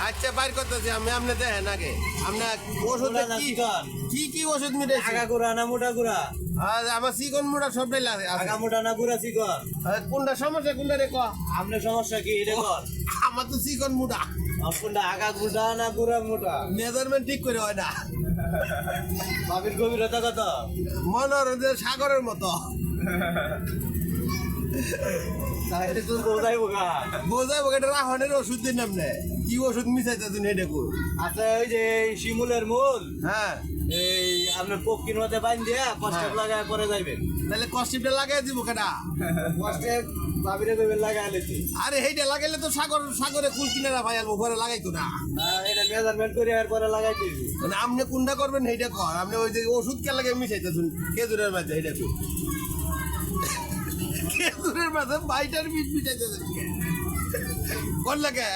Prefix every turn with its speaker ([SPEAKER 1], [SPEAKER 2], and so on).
[SPEAKER 1] আচ্ছা বাইর করতেছি আমি আপনি দেখেন আগে আপনার ওষুধ কি কি ওষুধ মিটাইছি
[SPEAKER 2] গুড়া না মোটা গুড়া
[SPEAKER 1] আমার চিকন মোটা সবটাই লাগে
[SPEAKER 2] আগা মোটা না গুড়া চিকন
[SPEAKER 1] কোনটা সমস্যা কোনটা রে ক
[SPEAKER 2] আপনার সমস্যা কি এটা কর
[SPEAKER 1] আমার তো চিকন মোটা
[SPEAKER 2] কোনটা আগা গুড়া না গুড়া মোটা
[SPEAKER 1] মেজারমেন্ট ঠিক করে হয় না
[SPEAKER 2] বাবির গভীরতা কত
[SPEAKER 1] মনোর যে সাগরের মতো
[SPEAKER 2] তাহলে তো বোঝাই বোকা
[SPEAKER 1] বোঝাবো এটা রাহনের ওষুধ দিন আপনি কি ওষুধ মিশাইতেছেন এটা কর
[SPEAKER 2] আচ্ছা ওই যে শিমুলের মূল
[SPEAKER 1] হ্যাঁ
[SPEAKER 2] এই আপনার পক্ষীর মধ্যে বাইন দিয়া কষ্ট লাগায় পরে যাইবেন
[SPEAKER 1] তাহলে কস্টিপটা লাগাই দিব কেটা
[SPEAKER 2] কষ্টে বাবিরে কইবেন লাগায় লেছি
[SPEAKER 1] আরে এইটা লাগাইলে তো সাগরে কুল কিনারা ভাই আর উপরে লাগাইতো না
[SPEAKER 2] এটা মেজারমেন্ট করে আর পরে লাগাই দিবি
[SPEAKER 1] মানে আপনি কোনটা করবেন সেইটা কর আপনি ওই যে ওষুধ কে লাগে মিশাইতেছেন খেজুরের মাঝে এইটা কর খেজুরের মাঝে বাইটার বীজ মিশাইতেছেন কোন লাগে